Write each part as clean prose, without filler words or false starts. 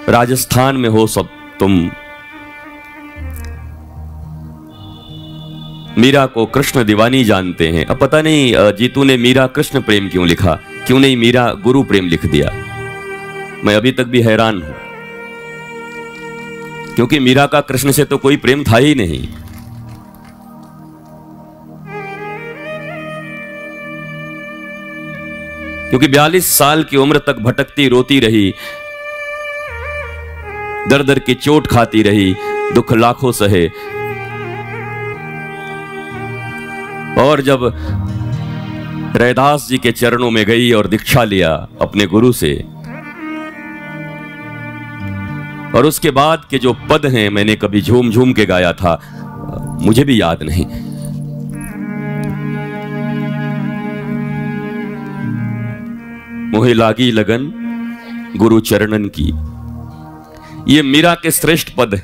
राजस्थान में हो सब तुम, मीरा को कृष्ण दीवानी जानते हैं। अब पता नहीं जीतू ने मीरा कृष्ण प्रेम क्यों लिखा, क्यों नहीं मीरा गुरु प्रेम लिख दिया। मैं अभी तक भी हैरान हूं, क्योंकि मीरा का कृष्ण से तो कोई प्रेम था ही नहीं। क्योंकि 42 साल की उम्र तक भटकती रोती रही, दर दर की चोट खाती रही, दुख लाखों सहे, और जब रैदास जी के चरणों में गई और दीक्षा लिया अपने गुरु से, और उसके बाद के जो पद हैं मैंने कभी झूम झूम के गाया था, मुझे भी याद नहीं। मोहे लागी लगन गुरु चरणन की, ये मीरा के श्रेष्ठ पद है।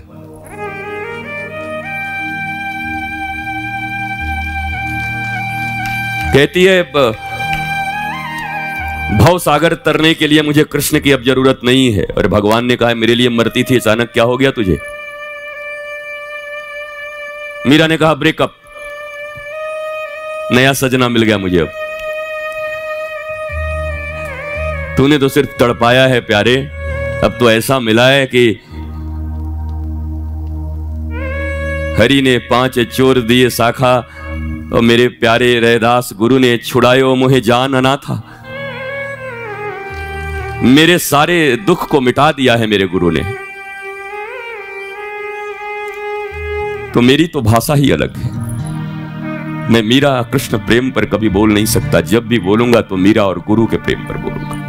कहती है भव सागर तरने के लिए मुझे कृष्ण की अब जरूरत नहीं है। और भगवान ने कहा मेरे लिए मरती थी, अचानक क्या हो गया तुझे? मीरा ने कहा ब्रेकअप, नया सजना मिल गया मुझे। अब तूने तो सिर्फ तड़पाया है प्यारे, अब तो ऐसा मिला है कि हरि ने 5 चोर दिए शाखा, और मेरे प्यारे रैदास गुरु ने छुड़ायो मोहे जान अनाथा। मेरे सारे दुख को मिटा दिया है मेरे गुरु ने। तो मेरी तो भाषा ही अलग है। मैं मीरा कृष्ण प्रेम पर कभी बोल नहीं सकता। जब भी बोलूंगा तो मीरा और गुरु के प्रेम पर बोलूंगा।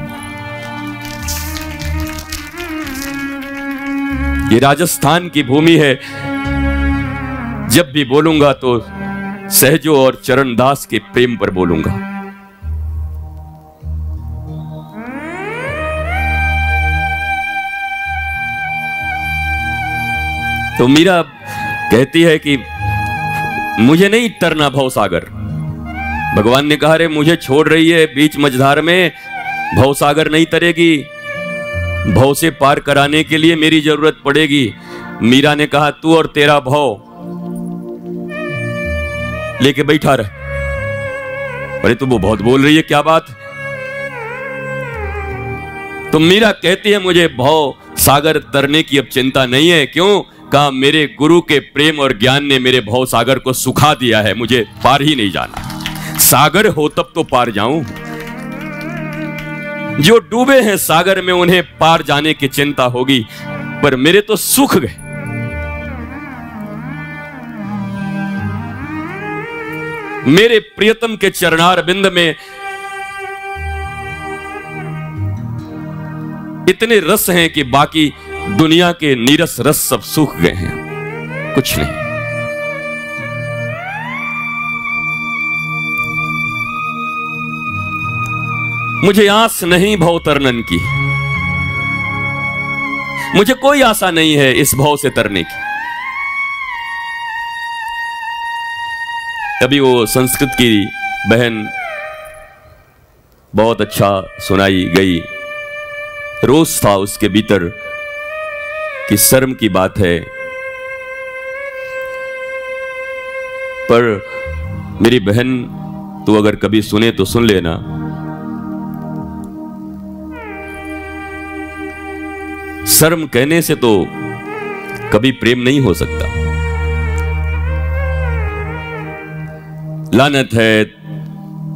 ये राजस्थान की भूमि है, जब भी बोलूंगा तो सहजो और चरणदास के प्रेम पर बोलूंगा। तो मीरा कहती है कि मुझे नहीं तरना भवसागर। भगवान ने कहा रे मुझे छोड़ रही है बीच मझधार में, भवसागर नहीं तरेगी, भव से पार कराने के लिए मेरी जरूरत पड़ेगी। मीरा ने कहा तू और तेरा भव लेके बैठा रह। अरे तू वो बहुत बोल रही है, क्या बात? तो मीरा कहती है मुझे भव सागर तरने की अब चिंता नहीं है। क्यों? कहा मेरे गुरु के प्रेम और ज्ञान ने मेरे भव सागर को सुखा दिया है, मुझे पार ही नहीं जाना। सागर हो तब तो पार जाऊं। जो डूबे हैं सागर में उन्हें पार जाने की चिंता होगी, पर मेरे तो सूख गए। मेरे प्रियतम के चरणार बिंद में इतने रस हैं कि बाकी दुनिया के नीरस रस सब सूख गए हैं, कुछ नहीं। मुझे आस नहीं भव तरनन की, मुझे कोई आशा नहीं है इस भव से तरने की। तभी वो संस्कृत की बहन बहुत अच्छा सुनाई गई। रोज था उसके भीतर कि शर्म की बात है, पर मेरी बहन तू अगर कभी सुने तो सुन लेना। शर्म कहने से तो कभी प्रेम नहीं हो सकता। लानत है,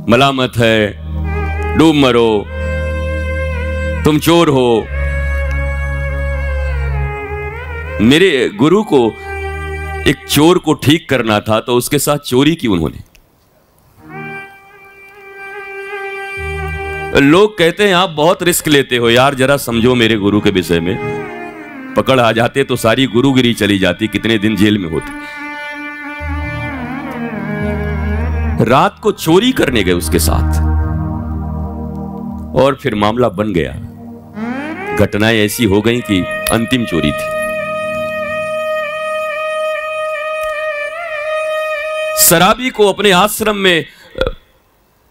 मलामत है, डूब मरो, तुम चोर हो। मेरे गुरु को एक चोर को ठीक करना था तो उसके साथ चोरी की उन्होंने। लोग कहते हैं आप बहुत रिस्क लेते हो। यार जरा समझो मेरे गुरु के विषय में। पकड़ आ जाते तो सारी गुरुगिरी चली जाती, कितने दिन जेल में होते। रात को चोरी करने गए उसके साथ और फिर मामला बन गया। घटनाएं ऐसी हो गई कि अंतिम चोरी थी। शराबी को अपने आश्रम में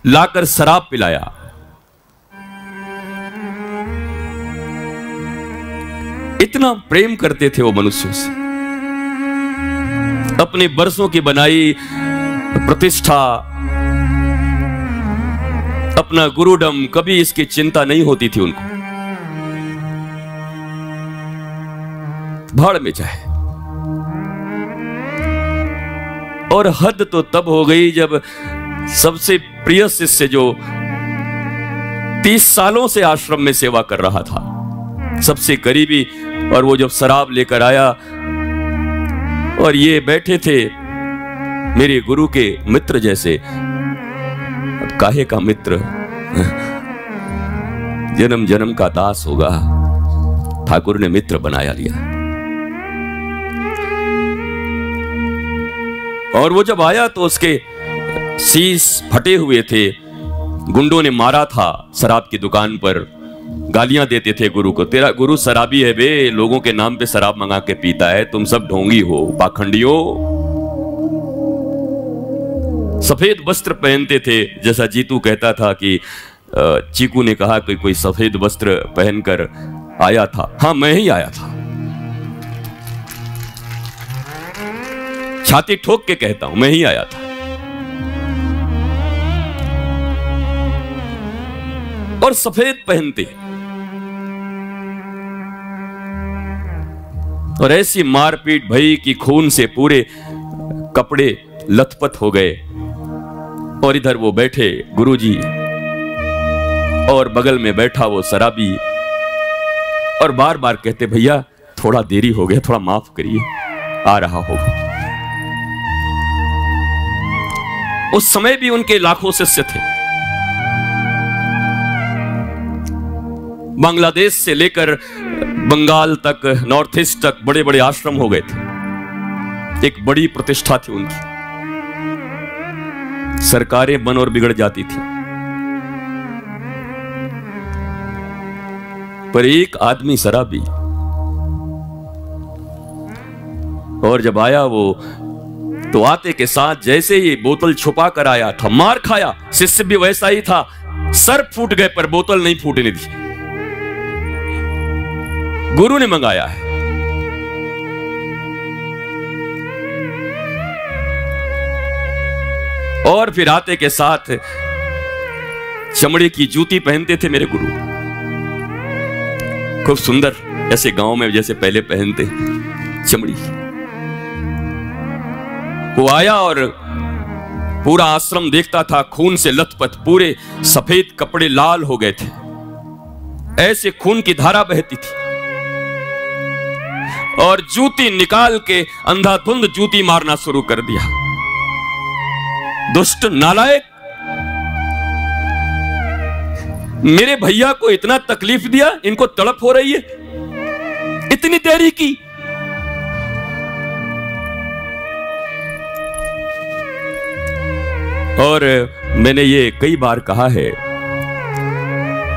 लाकर शराब पिलाया। इतना प्रेम करते थे वो मनुष्यों से। अपने बरसों की बनाई प्रतिष्ठा, अपना गुरुडम, कभी इसकी चिंता नहीं होती थी उनको। भाड़ में जाए। और हद तो तब हो गई जब सबसे प्रिय शिष्य जो 30 सालों से आश्रम में सेवा कर रहा था, सबसे करीबी, और वो जब शराब लेकर आया और ये बैठे थे मेरे गुरु के मित्र जैसे। अब काहे का मित्र, जन्म जन्म का दास होगा, ठाकुर ने मित्र बनाया लिया। और वो जब आया तो उसके शीश फटे हुए थे, गुंडों ने मारा था शराब की दुकान पर। गालियां देते थे गुरु को, तेरा गुरु शराबी है बे, लोगों के नाम पे शराब मंगा के पीता है, तुम सब ढोंगी हो, पाखंडियों। सफेद वस्त्र पहनते थे, जैसा जीतू कहता था कि चीकू ने कहा कि कोई सफेद वस्त्र पहनकर आया था। हाँ, मैं ही आया था। छाती ठोक के कहता हूं, मैं ही आया था। और सफेद पहनते, और ऐसी मारपीट भई कि खून से पूरे कपड़े लथपथ हो गए। और इधर वो बैठे गुरुजी, और बगल में बैठा वो शराबी, और बार बार कहते, भैया थोड़ा देरी हो गया, थोड़ा माफ करिए, आ रहा होगा। उस समय भी उनके लाखों शिष्य थे। बांग्लादेश से लेकर बंगाल तक, नॉर्थ ईस्ट तक बड़े बड़े आश्रम हो गए थे। एक बड़ी प्रतिष्ठा थी उनकी। सरकारें बन और बिगड़ जाती थी, पर एक आदमी शराबी, और जब आया वो तो आते के साथ जैसे ही बोतल छुपा कर आया था, मार खाया। शिष्य भी वैसा ही था, सर फूट गए पर बोतल नहीं फूटने दी। गुरु ने मंगाया है। और फिर आते के साथ चमड़े की जूती पहनते थे मेरे गुरु, खूब सुंदर, ऐसे गांव में जैसे पहले पहनते चमड़ी। वो आया और पूरा आश्रम देखता था, खून से लथपथ, पूरे सफेद कपड़े लाल हो गए थे, ऐसे खून की धारा बहती थी। और जूती निकाल के अंधाधुंध जूती मारना शुरू कर दिया। दुष्ट नालायक, मेरे भैया को इतना तकलीफ दिया, इनको तड़प हो रही है, इतनी देरी की। और मैंने ये कई बार कहा है,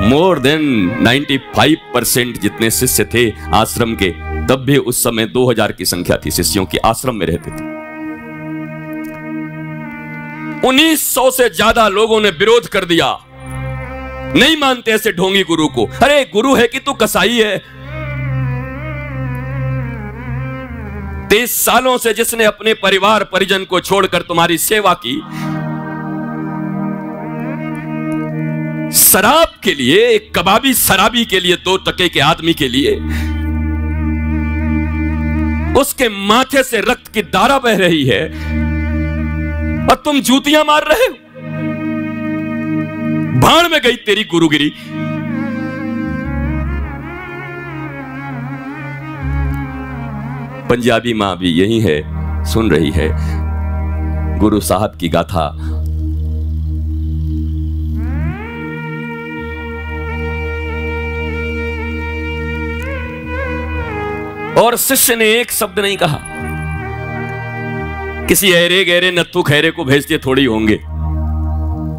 मोर देन 95% जितने शिष्य थे आश्रम के, तब भी उस समय 2000 की संख्या थी शिष्यों की, आश्रम में रहते थे। 1900 से ज्यादा लोगों ने विरोध कर दिया, नहीं मानते ऐसे ढोंगी गुरु को। अरे गुरु है कि तू कसाई है? 23 सालों से जिसने अपने परिवार परिजन को छोड़कर तुम्हारी सेवा की, शराब के लिए, एक कबाबी शराबी के लिए, 2 टके के आदमी के लिए, उसके माथे से रक्त की धारा बह रही है और तुम जूतियां मार रहे हो। भाड़ में गई तेरी गुरुगिरी। पंजाबी मां भी यही है, सुन रही है गुरु साहब की गाथा। और शिष्य ने एक शब्द नहीं कहा। किसी ऐरे गहरे नत्थु खैरे को भेजते थोड़ी होंगे,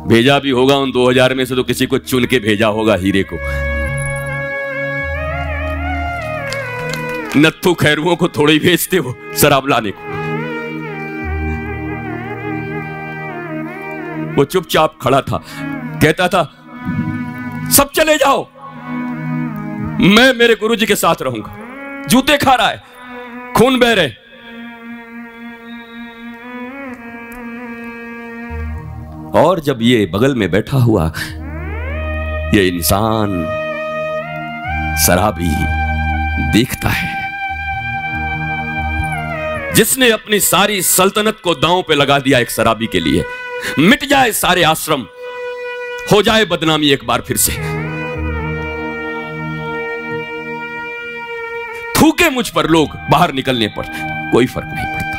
भेजा भी होगा उन 2000 में से तो किसी को चुन के भेजा होगा, हीरे को। नत्थु खैरुओं को थोड़ी भेजते हो शराब लाने को। वो चुपचाप खड़ा था, कहता था सब चले जाओ, मैं मेरे गुरुजी के साथ रहूंगा। जूते खा रहा है, खून बह रहे। और जब ये बगल में बैठा हुआ ये इंसान शराबी देखता है, जिसने अपनी सारी सल्तनत को दांव पे लगा दिया एक शराबी के लिए, मिट जाए सारे आश्रम, हो जाए बदनामी एक बार फिर से, थूके मुझ पर लोग बाहर निकलने पर, कोई फर्क नहीं पड़ता,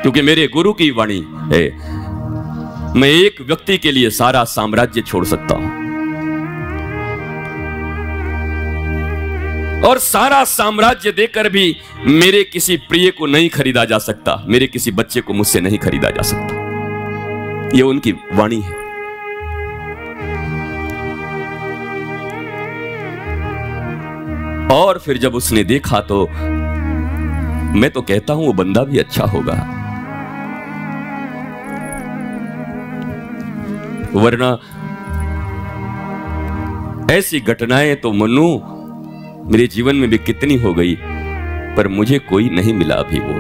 क्योंकि मेरे गुरु की वाणी है, मैं एक व्यक्ति के लिए सारा साम्राज्य छोड़ सकता हूं, और सारा साम्राज्य देकर भी मेरे किसी प्रिय को नहीं खरीदा जा सकता, मेरे किसी बच्चे को मुझसे नहीं खरीदा जा सकता। यह उनकी वाणी है। और फिर जब उसने देखा तो मैं तो कहता हूं वो बंदा भी अच्छा होगा, वरना ऐसी घटनाएं तो मनु मेरे जीवन में भी कितनी हो गई, पर मुझे कोई नहीं मिला अभी वो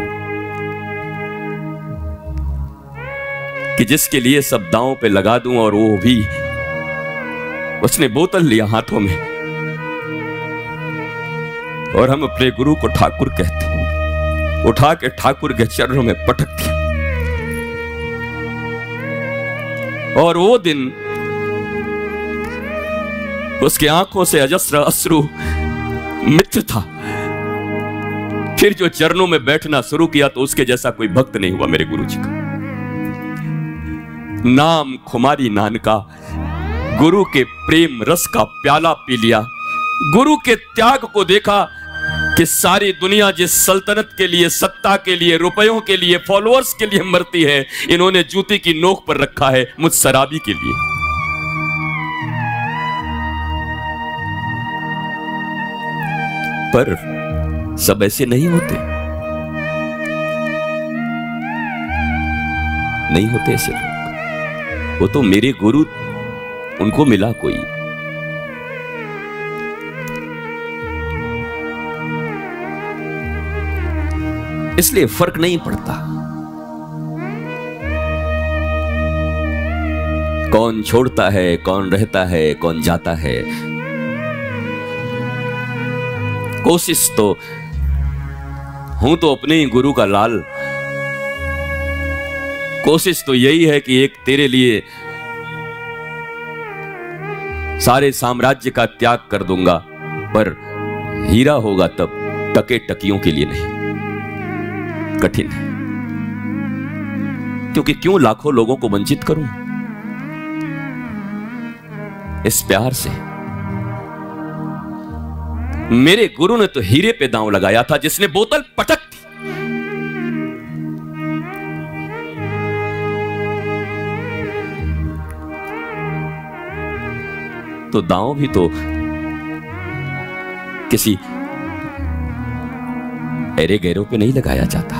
कि जिसके लिए सब दांव पे लगा दूं। और वो भी उसने बोतल लिया हाथों में, और हम अपने गुरु को ठाकुर कहते, उठा के ठाकुर के चरणों में पटक दिया। और वो दिन उसकी आंखों से अजस्र अश्रु मित्र था। फिर जो चरणों में बैठना शुरू किया तो उसके जैसा कोई भक्त नहीं हुआ मेरे गुरु जी का। नाम खुमारी नानका, गुरु के प्रेम रस का प्याला पी लिया, गुरु के त्याग को देखा कि सारी दुनिया जिस सल्तनत के लिए, सत्ता के लिए, रुपयों के लिए, फॉलोअर्स के लिए मरती है, इन्होंने जूती की नोक पर रखा है मुझ शराबी के लिए। पर सब ऐसे नहीं होते, नहीं होते ऐसे लोग। वो तो मेरे गुरु, उनको मिला कोई। इसलिए फर्क नहीं पड़ता कौन छोड़ता है, कौन रहता है, कौन जाता है। कोशिश तो हूं तो अपने ही गुरु का लाल, कोशिश तो यही है कि एक तेरे लिए सारे साम्राज्य का त्याग कर दूंगा, पर हीरा होगा तब, टके टकियों के लिए नहीं। कठिन है, क्योंकि क्यों लाखों लोगों को वंचित करूं इस प्यार से। मेरे गुरु ने तो हीरे पे दांव लगाया था, जिसने बोतल पटक दी। तो दांव भी तो किसी एरे गैरों पे नहीं लगाया जाता।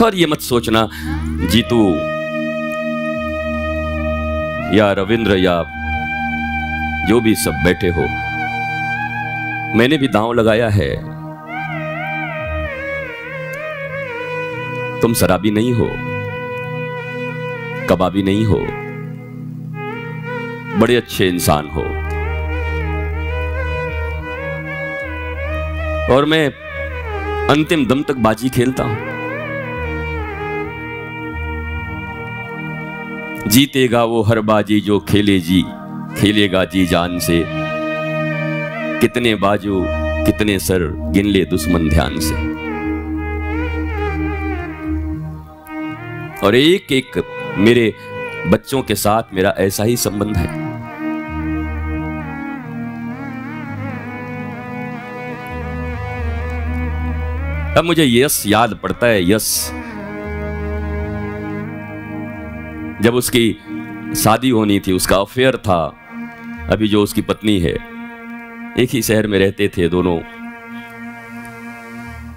और ये मत सोचना जीतू या रविंद्र या जो भी सब बैठे हो, मैंने भी दांव लगाया है। तुम शराबी नहीं हो, कबाबी नहीं हो, बड़े अच्छे इंसान हो। और मैं अंतिम दम तक बाजी खेलता हूं। जीतेगा वो हर बाजी जो खेले जी, खेलेगा जी जान से। कितने बाजू कितने सर गिन ले दुश्मन ध्यान से। और एक एक मेरे बच्चों के साथ मेरा ऐसा ही संबंध है। अब मुझे यश याद पड़ता है। यश जब उसकी शादी होनी थी, उसका अफेयर था, अभी जो उसकी पत्नी है, एक ही शहर में रहते थे दोनों।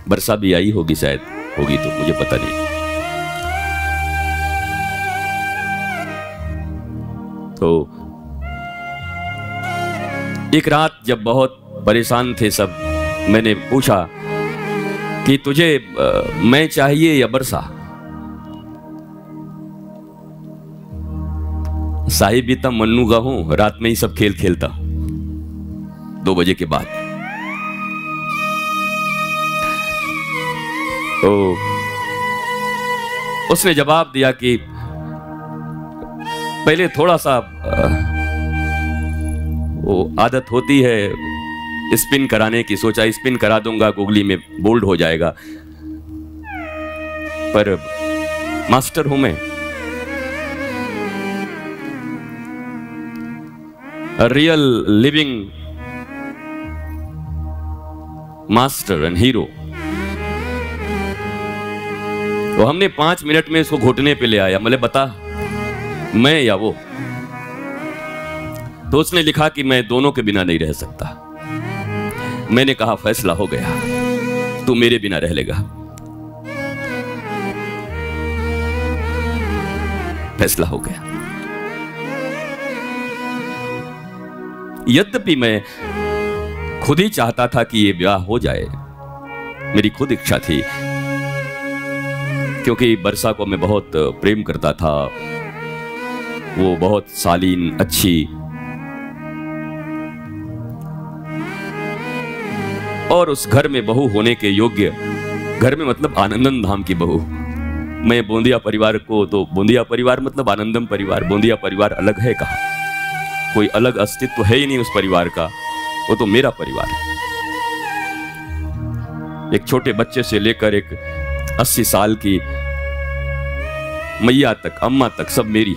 वर्षा भी आई होगी, शायद होगी तो मुझे पता नहीं। तो एक रात जब बहुत परेशान थे सब, मैंने पूछा कि तुझे मैं चाहिए या बरसा? साहिब इतना मन्नू का हूं, रात में ही सब खेल खेलता 2 बजे के बाद। तो उसने जवाब दिया कि पहले थोड़ा सा वो आदत होती है स्पिन कराने की, सोचा स्पिन करा दूंगा, गूगली में बोल्ड हो जाएगा, पर मास्टर हूं मैं, real living master and hero. तो हमने 5 मिनट में इसको घुटने पे ले आया, मतलब बता मैं या वो? तो उसने लिखा कि मैं दोनों के बिना नहीं रह सकता। मैंने कहा फैसला हो गया, तू मेरे बिना रह लेगा। फैसला हो गया। यद्यपि मैं खुद ही चाहता था कि ये ब्याह हो जाए, मेरी खुद इच्छा थी, क्योंकि बरसा को मैं बहुत प्रेम करता था। वो बहुत शालीन, अच्छी और उस घर में बहू होने के योग्य, घर में मतलब आनंदन धाम की बहू। मैं बोंदिया परिवार को, तो बोंदिया परिवार मतलब आनंदम परिवार, बोंदिया परिवार अलग है कहाँ? कोई अलग अस्तित्व है ही नहीं उस परिवार का, वो तो मेरा परिवार है। एक छोटे बच्चे से लेकर एक 80 साल की मैया तक, अम्मा तक, सब मेरी,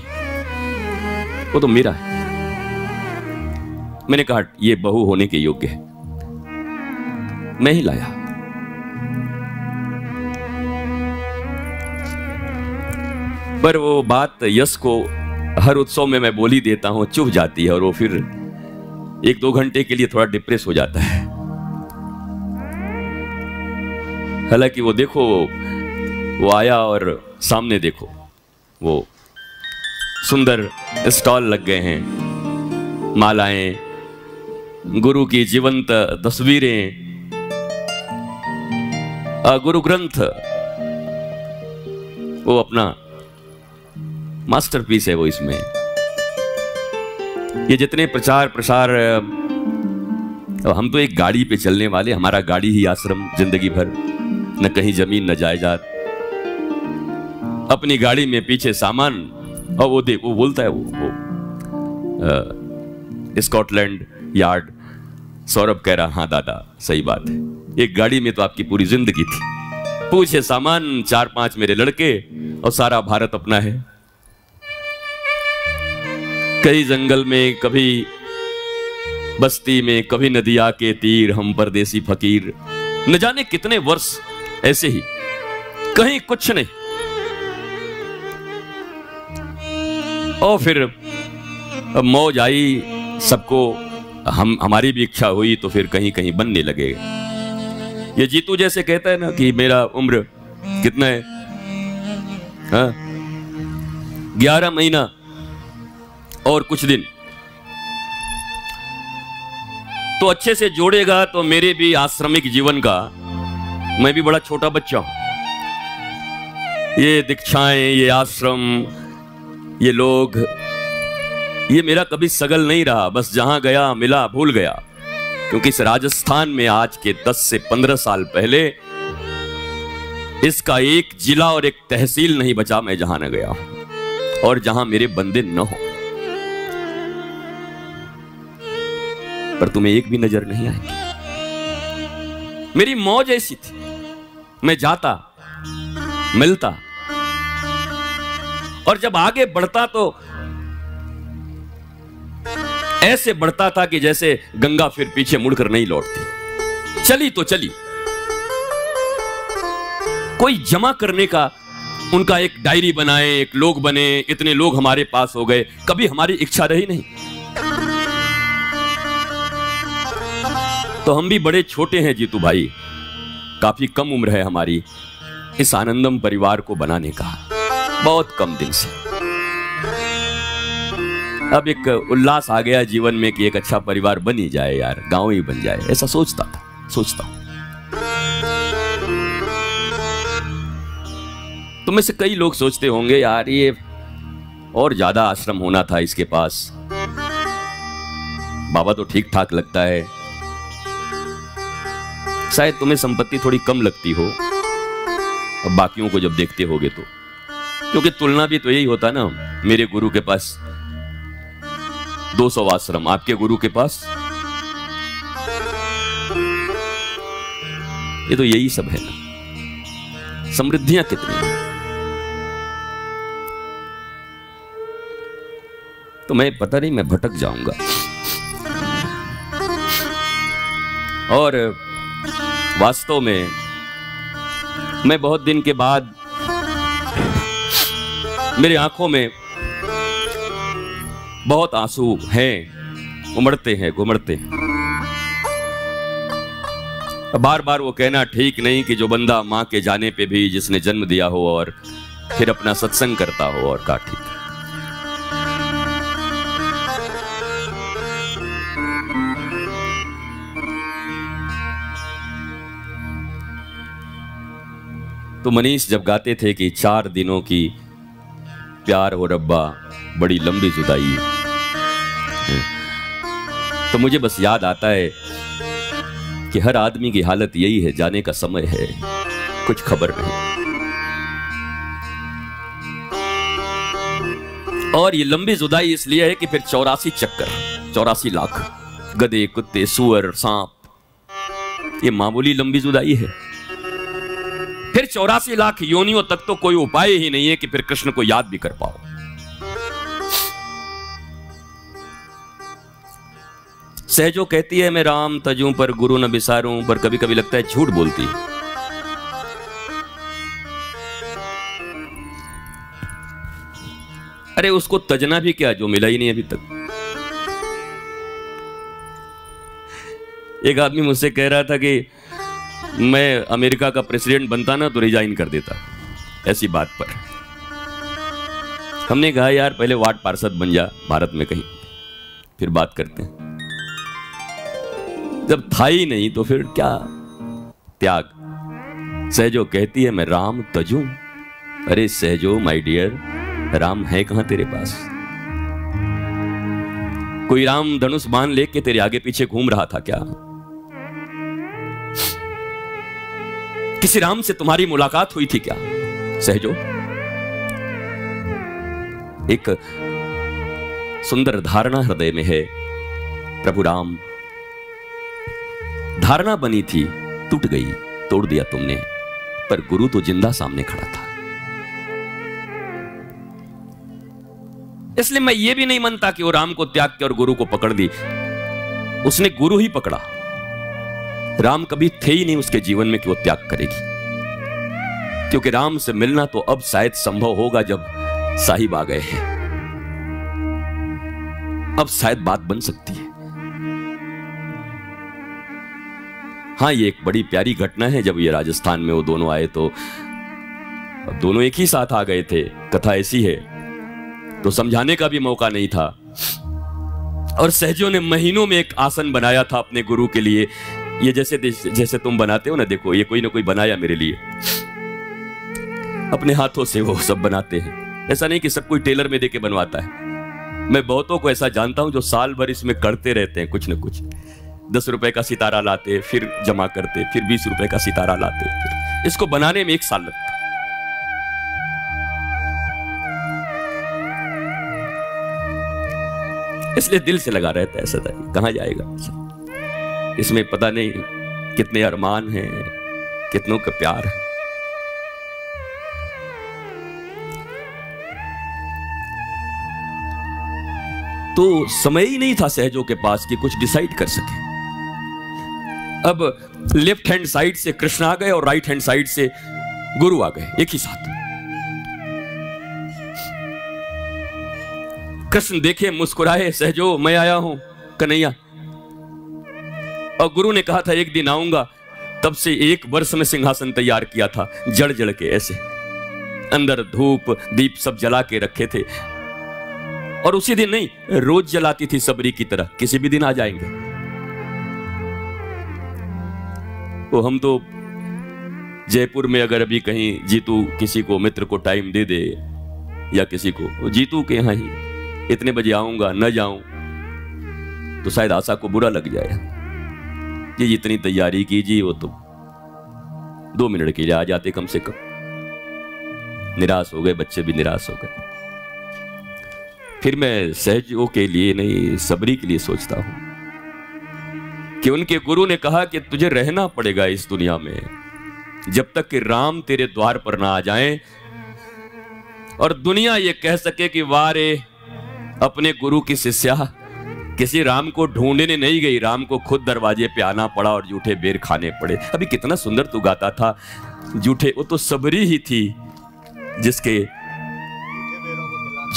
वो तो मेरा है। मैंने कहा ये बहू होने के योग्य है, मैं ही लाया। पर वो बात यश को हर उत्सव में मैं बोली देता हूं, चुभ जाती है और वो फिर 1-2 घंटे के लिए थोड़ा डिप्रेस हो जाता है। हालांकि वो देखो, वो आया और सामने देखो वो सुंदर स्टॉल लग गए हैं, मालाएं, गुरु की जीवंत तस्वीरें, गुरु ग्रंथ, वो अपना मास्टरपीस है वो। इसमें ये जितने प्रचार प्रसार, हम तो एक गाड़ी पे चलने वाले, हमारा गाड़ी ही आश्रम जिंदगी भर, न कहीं जमीन न जायदाद, अपनी गाड़ी में पीछे सामान। और वो देख, वो बोलता है वो स्कॉटलैंड यार्ड। सौरभ कह रहा हाँ दादा सही बात है, एक गाड़ी में तो आपकी पूरी जिंदगी थी। पूछे सामान, 4-5 मेरे लड़के और सारा भारत अपना है। कई जंगल में, कभी बस्ती में, कभी नदिया के तीर, हम परदेसी फकीर। न जाने कितने वर्ष ऐसे ही, कहीं कुछ नहीं। और फिर अब मौज आई सबको, हमारी भी इच्छा हुई तो फिर कहीं कहीं बनने लगे। ये जीतू जैसे कहता है ना कि मेरा उम्र कितना है, हाँ 11 महीना और कुछ दिन, तो अच्छे से जोड़ेगा तो मेरे भी आश्रमिक जीवन का, मैं भी बड़ा छोटा बच्चा हूं। ये दीक्षाएं, ये आश्रम, ये लोग, ये मेरा कभी सगल नहीं रहा। बस जहां गया मिला, भूल गया। क्योंकि इस राजस्थान में आज के 10 से 15 साल पहले इसका एक जिला और एक तहसील नहीं बचा मैं जहां न गया हूं, और जहां मेरे बंदे न हो। पर तुम्हें एक भी नजर नहीं आएगी। मेरी मौज ऐसी थी, मैं जाता, मिलता, और जब आगे बढ़ता तो ऐसे बढ़ता था कि जैसे गंगा फिर पीछे मुड़कर नहीं लौटती। चली तो चली। कोई जमा करने का उनका एक डायरी बनाए, एक लोग बने, इतने लोग हमारे पास हो गए, कभी हमारी इच्छा रही नहीं। तो हम भी बड़े छोटे हैं जीतू भाई, काफी कम उम्र है हमारी इस आनंदम परिवार को बनाने का, बहुत कम दिन से। अब एक उल्लास आ गया जीवन में कि एक अच्छा परिवार बन ही जाए यार, गांव ही बन जाए, ऐसा सोचता हूं। तुम में से कई लोग सोचते होंगे यार ये और ज्यादा आश्रम होना था इसके पास, बाबा तो ठीक ठाक लगता है। शायद तुम्हें संपत्ति थोड़ी कम लगती हो और बाकियों को जब देखते होगे तो, क्योंकि तुलना भी तो यही होता ना, मेरे गुरु के पास 200 आश्रम, आपके गुरु के पास, ये तो यही सब है ना, समृद्धियां कितनी हैं। तो मैं पता नहीं, मैं भटक जाऊंगा। और वास्तव में मैं बहुत दिन के बाद मेरी आंखों में बहुत आंसू हैं, उमड़ते हैं, घुमड़ते हैं। बार बार वो कहना ठीक नहीं कि जो बंदा मां के जाने पे भी जिसने जन्म दिया हो और फिर अपना सत्संग करता हो, और का ठीक। तो मनीष जब गाते थे कि 4 दिनों की प्यार हो रब्बा बड़ी लंबी जुदाई, तो मुझे बस याद आता है कि हर आदमी की हालत यही है, जाने का समय है, कुछ खबर नहीं। और ये लंबी जुदाई इसलिए है कि फिर 84 चक्कर, 84 लाख गधे, कुत्ते, सुअर, सांप, ये मामूली लंबी जुदाई है। फिर 84 लाख योनियों तक तो कोई उपाय ही नहीं है कि फिर कृष्ण को याद भी कर पाओ। सहजो कहती है मैं राम तजूं पर गुरु न बिसारूं, पर कभी कभी लगता है झूठ बोलती है। अरे उसको तजना भी क्या, जो मिला ही नहीं अभी तक। एक आदमी मुझसे कह रहा था कि मैं अमेरिका का प्रेसिडेंट बनता ना तो रिजाइन कर देता, ऐसी बात पर। हमने कहा यार पहले वार्ड पार्षद बन जा भारत में कहीं, फिर बात करते हैं। जब था ही नहीं तो फिर क्या त्याग। सहजो कहती है मैं राम तजूं, अरे सहजो माय डियर, राम है कहां तेरे पास? कोई राम धनुष बाण लेके तेरे आगे पीछे घूम रहा था क्या? किसी राम से तुम्हारी मुलाकात हुई थी क्या सहजो? एक सुंदर धारणा हृदय में है, प्रभु राम। धारणा बनी थी, टूट गई, तोड़ दिया तुमने, पर गुरु तो जिंदा सामने खड़ा था। इसलिए मैं ये भी नहीं मानता कि वो राम को त्याग के और गुरु को पकड़ दी। उसने गुरु ही पकड़ा, राम कभी थे ही नहीं उसके जीवन में कि वो त्याग करेगी। क्योंकि राम से मिलना तो अब शायद संभव होगा जब साहिब आ गए हैं, अब शायद बात बन सकती है। हाँ, ये एक बड़ी प्यारी घटना है। जब ये राजस्थान में वो दोनों आए तो अब दोनों एक ही साथ आ गए थे। कथा ऐसी है तो समझाने का भी मौका नहीं था। और सहजों ने महीनों में एक आसन बनाया था अपने गुरु के लिए। ये जैसे तुम बनाते हो ना, देखो ये कोई ना कोई बनाया मेरे लिए, अपने हाथों से वो सब बनाते हैं। ऐसा नहीं कि सब कोई टेलर में देके बनवाता है। मैं बहुतों को ऐसा जानता हूं जो साल भर इसमें करते रहते हैं कुछ न कुछ। 10 रुपए का सितारा लाते, फिर जमा करते, फिर 20 रुपए का सितारा लाते, फिर इसको बनाने में 1 साल लगता। इसलिए दिल से लगा रहता है सदा, कहां जाएगा। इसमें पता नहीं कितने अरमान हैं, कितनों का प्यार है। तो समय ही नहीं था सहजों के पास कि कुछ डिसाइड कर सके। अब लेफ्ट हैंड साइड से कृष्ण आ गए और राइट हैंड साइड से गुरु आ गए एक ही साथ। कृष्ण देखे, मुस्कुराए, सहजो मैं आया हूं कन्हैया। और गुरु ने कहा था एक दिन आऊंगा, तब से 1 वर्ष में सिंहासन तैयार किया था, जड़ जड़ के ऐसे, अंदर धूप दीप सब जला के रखे थे। और उसी दिन नहीं, रोज जलाती थी सबरी की तरह, किसी भी दिन आ जाएंगे। तो हम तो जयपुर में अगर अभी कहीं जीतू किसी को मित्र को टाइम दे दे या किसी को, जीतू के यहाँ ही इतने बजे आऊंगा, न जाऊं तो शायद आशा को बुरा लग जाए। ये इतनी तैयारी कीजिए, वो तो 2 मिनट के लिए आ जाते कम से कम। निराश हो गए, बच्चे भी निराश हो गए। फिर मैं सहजों के लिए नहीं, सबरी के लिए सोचता हूं कि उनके गुरु ने कहा कि तुझे रहना पड़ेगा इस दुनिया में जब तक कि राम तेरे द्वार पर ना आ जाएं और दुनिया ये कह सके कि वाह रे, अपने गुरु की शिष्या किसी राम को ढूंढने नहीं गई, राम को खुद दरवाजे पे आना पड़ा और जूठे बेर खाने पड़े। अभी कितना सुंदर तू गाता था, जूठे, वो तो सबरी ही थी जिसके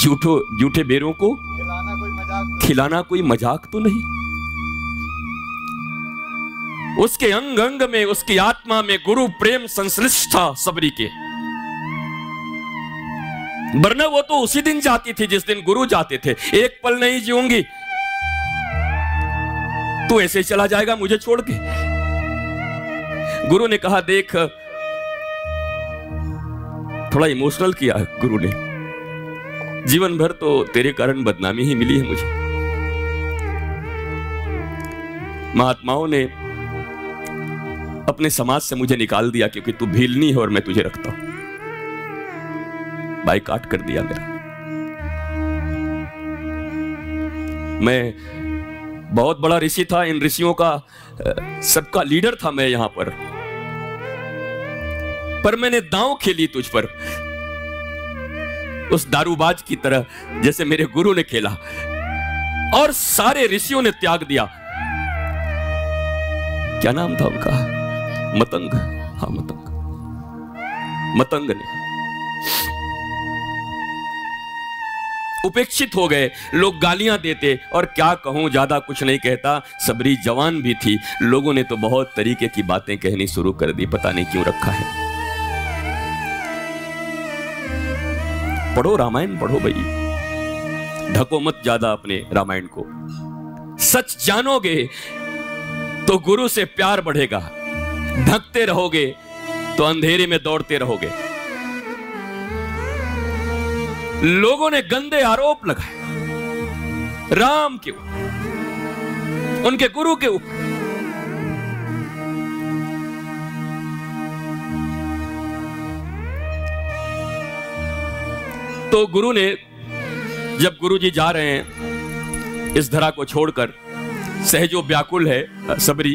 जूठे बेरों को खिलाना कोई मजाक तो नहीं। उसके अंग अंग में, उसकी आत्मा में गुरु प्रेम संश्लिष्ट था सबरी के, वरना वो तो उसी दिन जाती थी जिस दिन गुरु जाते थे। एक पल नहीं जीऊंगी, तू ऐसे ही चला जाएगा मुझे छोड़ के। गुरु ने कहा देख, थोड़ा इमोशनल किया गुरु ने, जीवन भर तो तेरे कारण बदनामी ही मिली है मुझे। महात्माओं ने अपने समाज से मुझे निकाल दिया क्योंकि तू भीलनी है और मैं तुझे रखता हूं। बाइकाट कर दिया मेरा। मैं बहुत बड़ा ऋषि था, इन ऋषियों का सबका लीडर था मैं यहां पर मैंने दांव खेली तुझ पर, उस दारूबाज की तरह जैसे मेरे गुरु ने खेला, और सारे ऋषियों ने त्याग दिया। क्या नाम था उनका? मतंग। हाँ, मतंग ने उपेक्षित हो गए, लोग गालियां देते, और क्या कहूं, ज्यादा कुछ नहीं कहता, सबरी जवान भी थी, लोगों ने तो बहुत तरीके की बातें कहनी शुरू कर दी, पता नहीं क्यों रखा है। पढ़ो रामायण, पढ़ो भाई, ढको मत ज्यादा अपने रामायण को। सच जानोगे तो गुरु से प्यार बढ़ेगा, ढकते रहोगे तो अंधेरे में दौड़ते रहोगे। लोगों ने गंदे आरोप लगाए राम के ऊपर, उनके गुरु के ऊपर। तो गुरु ने, जब गुरु जी जा रहे हैं इस धरा को छोड़कर, सहजो व्याकुल है सबरी,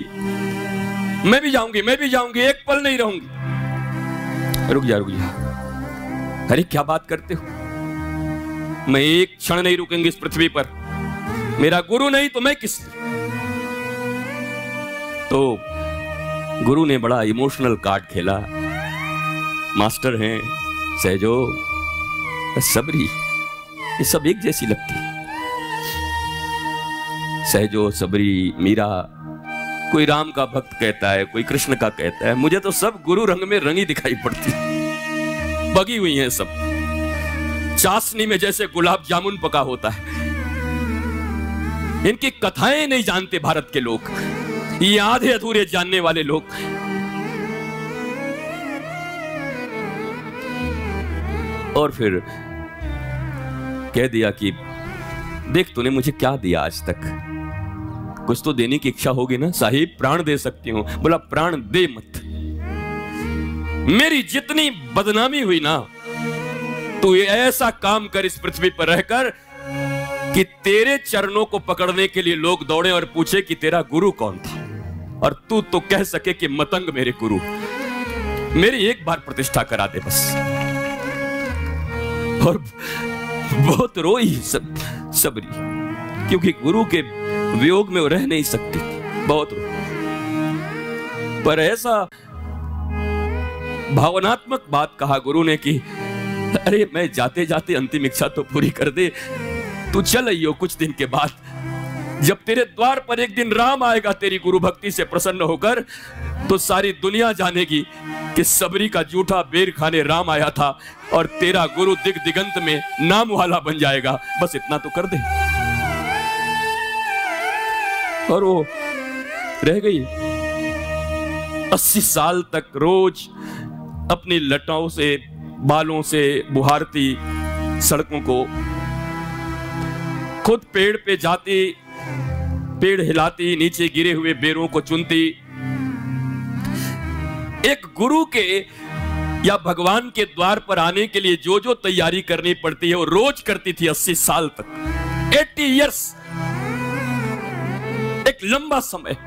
मैं भी जाऊंगी, मैं भी जाऊंगी, एक पल नहीं रहूंगी। रुक जा, रुक जा, अरे क्या बात करते हो, मैं एक क्षण नहीं रुकेंगी इस पृथ्वी पर, मेरा गुरु नहीं तो मैं किस। तो गुरु ने बड़ा इमोशनल कार्ड खेला, मास्टर हैं सहजो, सबरी, ये सब एक जैसी लगती है। सहजो, सबरी, मीरा, कोई राम का भक्त कहता है, कोई कृष्ण का कहता है, मुझे तो सब गुरु रंग में रंगी दिखाई पड़ती, बगी हुई हैं सब, चाशनी में जैसे गुलाब जामुन पका होता है। इनकी कथाएं नहीं जानते भारत के लोग, ये आधे अधूरे जानने वाले लोग। और फिर कह दिया कि देख तूने मुझे क्या दिया आज तक, कुछ तो देने की इच्छा होगी ना। साहिब प्राण दे सकती हूं। बोला प्राण दे मत, मेरी जितनी बदनामी हुई ना, तू ऐसा काम कर इस पृथ्वी पर रहकर कि तेरे चरणों को पकड़ने के लिए लोग दौड़े और पूछे कि तेरा गुरु कौन था, और तू तो कह सके कि मतंग मेरे गुरु। मेरी एक बार प्रतिष्ठा करा दे बस। और बहुत रोई सबरी, क्योंकि गुरु के वियोग में वो रह नहीं सकती, बहुत रोई। पर ऐसा भावनात्मक बात कहा गुरु ने कि अरे मैं जाते जाते अंतिम इच्छा तो पूरी कर दे, तू चल आइयो कुछ दिन के बाद, जब तेरे द्वार पर एक दिन राम आएगा तेरी गुरु भक्ति से प्रसन्न होकर, तो सारी दुनिया जानेगी कि सबरी का जूठा बेर खाने राम आया था, और तेरा गुरु दिग दिगंत में नाम वाला बन जाएगा, बस इतना तो कर दे। और वो रह गई 80 साल तक रोज अपनी लटाओं से, बालों से बुहारती सड़कों को, खुद पेड़ पे जाती, पेड़ हिलाती, नीचे गिरे हुए बेरों को चुनती। एक गुरु के या भगवान के द्वार पर आने के लिए जो जो तैयारी करनी पड़ती है वो रोज करती थी 80 साल तक। 80 इयर्स, एक लंबा समय।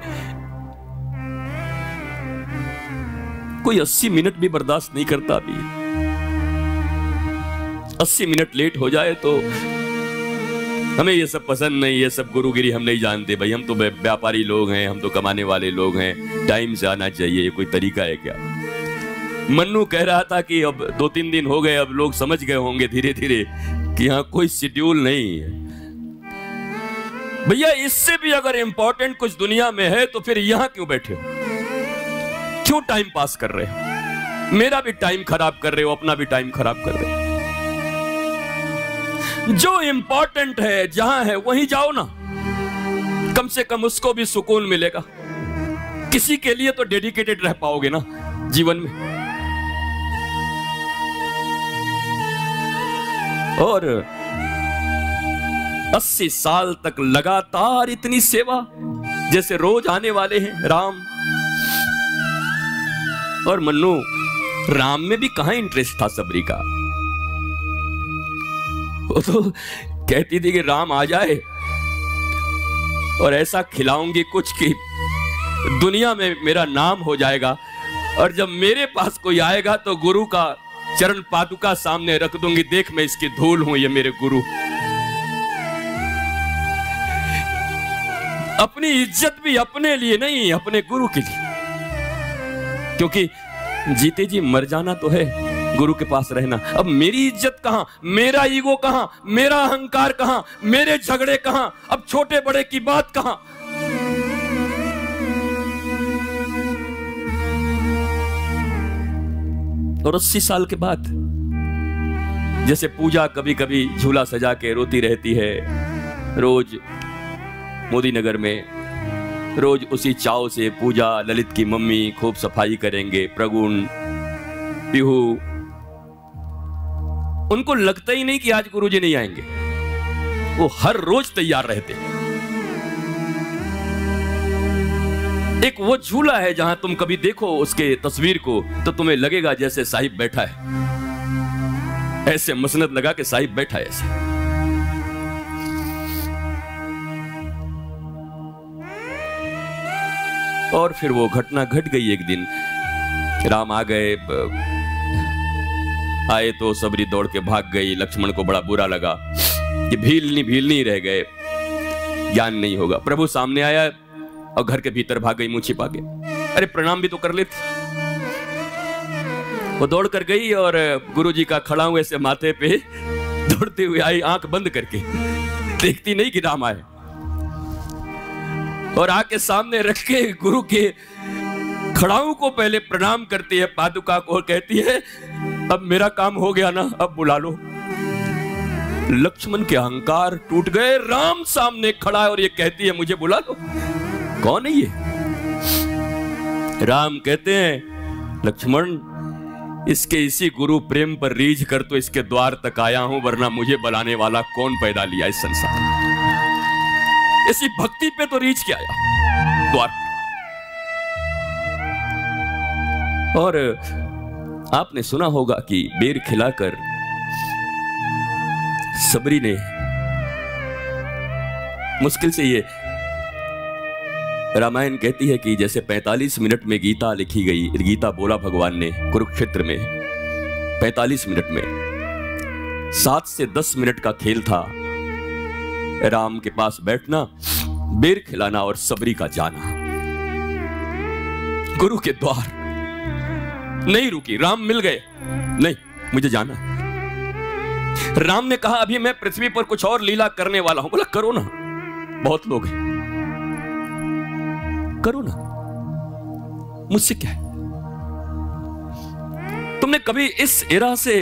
कोई 80 मिनट भी बर्दाश्त नहीं करता अभी। 80 मिनट लेट हो जाए तो हमें ये सब पसंद नहीं, ये सब गुरुगिरी हम नहीं जानते भाई, हम तो व्यापारी लोग हैं, हम तो कमाने वाले लोग हैं, टाइम से आना चाहिए, ये कोई तरीका है क्या? मन्नू कह रहा था कि अब 2-3 दिन हो गए, अब लोग समझ गए होंगे धीरे धीरे कि यहाँ कोई शेड्यूल नहीं है। भैया इससे भी अगर इंपॉर्टेंट कुछ दुनिया में है तो फिर यहां क्यों बैठे हो? क्यों टाइम पास कर रहे हो? मेरा भी टाइम खराब कर रहे हो, अपना भी टाइम खराब कर रहे हो। जो इंपॉर्टेंट है जहां है वहीं जाओ ना, कम से कम उसको भी सुकून मिलेगा। किसी के लिए तो डेडिकेटेड रह पाओगे ना जीवन में। और 80 साल तक लगातार इतनी सेवा, जैसे रोज आने वाले हैं राम। और मन्नू, राम में भी कहां इंटरेस्ट था सबरी का? वो तो कहती थी कि राम आ जाए और ऐसा खिलाऊंगी कुछ कि दुनिया में मेरा नाम हो जाएगा, और जब मेरे पास कोई आएगा तो गुरु का चरण पादुका सामने रख दूंगी, देख मैं इसकी धूल हूं, ये मेरे गुरु। अपनी इज्जत भी अपने लिए नहीं, अपने गुरु के लिए। क्योंकि जीते जी मर जाना तो है, गुरु के पास रहना। अब मेरी इज्जत कहां, मेरा ईगो कहां, मेरा अहंकार कहां, मेरे झगड़े कहां, अब छोटे बड़े की बात कहां? और 80 साल के बाद जैसे पूजा कभी कभी झूला सजा के रोती रहती है, रोज मोदी नगर में रोज उसी चाव से पूजा, ललित की मम्मी खूब सफाई करेंगे, प्रगुण, पीहू। उनको लगता ही नहीं कि आज गुरुजी नहीं आएंगे, वो हर रोज तैयार रहते हैं। एक वो झूला है जहां तुम कभी देखो उसके तस्वीर को तो तुम्हें लगेगा जैसे साहिब बैठा है, ऐसे मसनद लगा के साहिब बैठा है ऐसे। और फिर वो घटना घट गई। एक दिन राम आ गए, आए तो सबरी दौड़ के भाग गई। लक्ष्मण को बड़ा बुरा लगा कि भील रह गए, ज्ञान नहीं होगा। प्रभु सामने आया और घर के भीतर भाग गई मुंह छिपा के। अरे प्रणाम भी तो कर लेती। वो दौड़ कर गई और गुरुजी का खड़ा हुए से माथे पे दौड़ते हुए आई, आंख बंद करके, देखती नहीं कि राम आए। और आके सामने रख के गुरु के खड़ाऊ को पहले प्रणाम करती है, पादुका को, और कहती है अब मेरा काम हो गया ना, अब बुला लो। लक्ष्मण के अहंकार टूट गए। राम सामने खड़ा है और ये कहती है मुझे बुला लो। कौन है ये? राम कहते हैं लक्ष्मण, इसके इसी गुरु प्रेम पर रीझ कर तो इसके द्वार तक आया हूं, वरना मुझे बुलाने वाला कौन पैदा लिया इस संसार में? इसी भक्ति पे तो रीझ के आया द्वार पर। और आपने सुना होगा कि बेर खिलाकर सबरी ने मुश्किल से, ये रामायण कहती है कि जैसे 45 मिनट में गीता लिखी गई, गीता बोला भगवान ने कुरुक्षेत्र में 45 मिनट में। 7 से 10 मिनट का खेल था। राम के पास बैठना, बेर खिलाना और सबरी का जाना। गुरु के द्वार नहीं रुकी। राम मिल गए, नहीं मुझे जाना। राम ने कहा अभी मैं पृथ्वी पर कुछ और लीला करने वाला हूं। बोला करो ना, बहुत लोग हैं, करो ना, मुझसे क्या है? तुमने कभी इस एरा से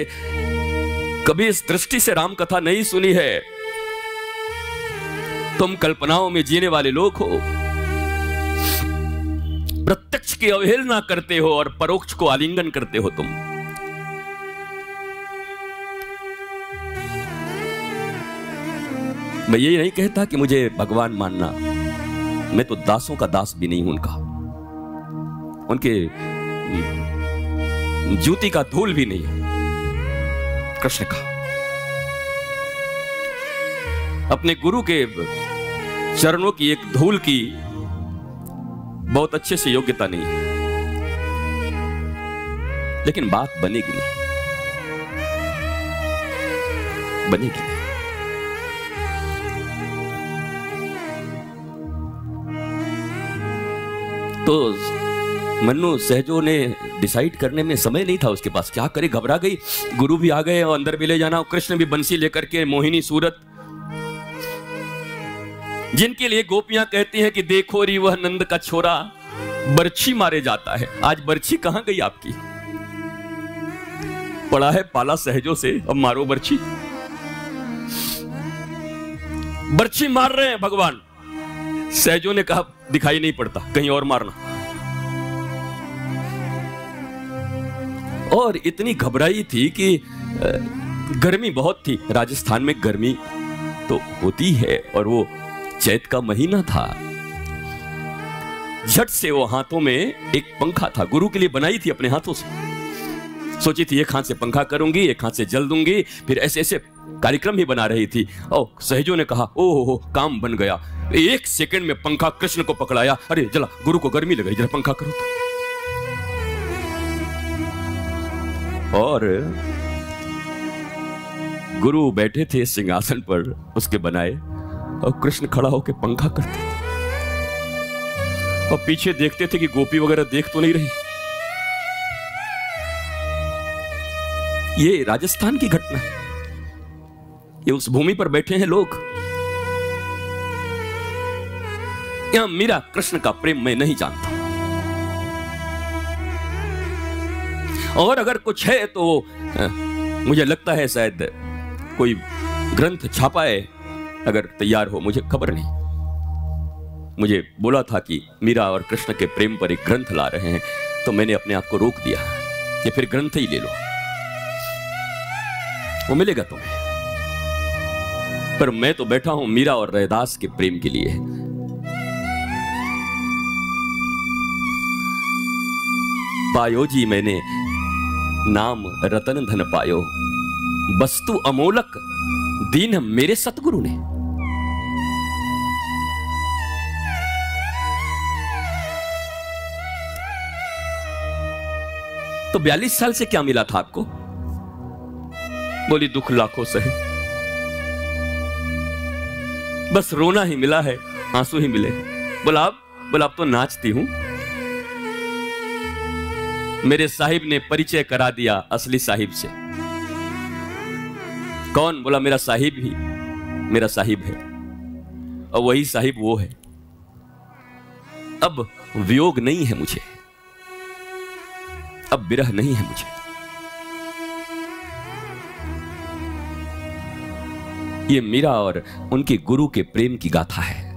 कभी इस दृष्टि से राम कथा नहीं सुनी है। तुम कल्पनाओं में जीने वाले लोग हो, प्रत्यक्ष की अवहेलना करते हो और परोक्ष को आलिंगन करते हो। तुम मैं ये नहीं कहता कि मुझे भगवान मानना, मैं तो दासों का दास भी नहीं हूं उनका, उनके जूती का धूल भी नहीं कृष्ण का। अपने गुरु के चरणों की एक धूल की बहुत अच्छे से योग्यता नहीं, लेकिन बात बनेगी नहीं, बनेगी नहीं। तो मन्नू सहजो ने डिसाइड करने में समय नहीं था उसके पास, क्या करे, घबरा गई। गुरु भी आ गए और अंदर भी ले जाना, कृष्ण भी बंसी लेकर के, मोहिनी सूरत, जिनके लिए गोपियां कहती हैं कि देखो री वह नंद का छोरा बर्छी मारे जाता है। आज बर्छी कहां गई आपकी? पड़ा है पाला सहजों से, अब मारो बर्छी। बर्छी मार रहे हैं भगवान। सहजों ने कहा दिखाई नहीं पड़ता, कहीं और मारना। और इतनी घबराई थी कि गर्मी बहुत थी, राजस्थान में गर्मी तो होती है, और वो चैत का महीना था। झट से वो हाथों में एक पंखा था, गुरु के लिए बनाई थी अपने हाथों से, सोची थी एक हाथ से पंखा करूंगी, एक हाथ से जल दूंगी, फिर ऐसे ऐसे कार्यक्रम ही बना रही थी। और सहजों ने कहा ओहो काम बन गया, एक सेकंड में पंखा कृष्ण को पकड़ाया। अरे जला, गुरु को गर्मी लग गई, जरा पंखा करो तो। और गुरु बैठे थे सिंहासन पर उसके बनाए, और कृष्ण खड़ा होकर पंखा करते थे, और पीछे देखते थे कि गोपी वगैरह देख तो नहीं रही। ये राजस्थान की घटना है, ये उस भूमि पर बैठे हैं लोग। यहां मीरा कृष्ण का प्रेम मैं नहीं जानता, और अगर कुछ है तो मुझे लगता है शायद कोई ग्रंथ छापा है, अगर तैयार हो, मुझे खबर नहीं। मुझे बोला था कि मीरा और कृष्ण के प्रेम पर एक ग्रंथ ला रहे हैं, तो मैंने अपने आप को रोक दिया कि फिर ग्रंथ ही ले लो, वो मिलेगा तुम्हें। पर मैं तो बैठा हूं मीरा और रैदास के प्रेम के लिए। पायो जी मैंने नाम रतन धन पायो, वस्तु अमोलक दीन मेरे सतगुरु ने। तो 42 साल से क्या मिला था आपको? बोली दुख लाखों सहे, बस रोना ही मिला है, आंसू ही मिले। बोला अब तो नाचती हूं। मेरे साहिब ने परिचय करा दिया असली साहिब से। कौन? बोला मेरा साहिब ही मेरा साहिब है, और वही साहिब वो है। अब वियोग नहीं है मुझे, अब विरह नहीं है मुझे। ये मीरा और उनके गुरु के प्रेम की गाथा है।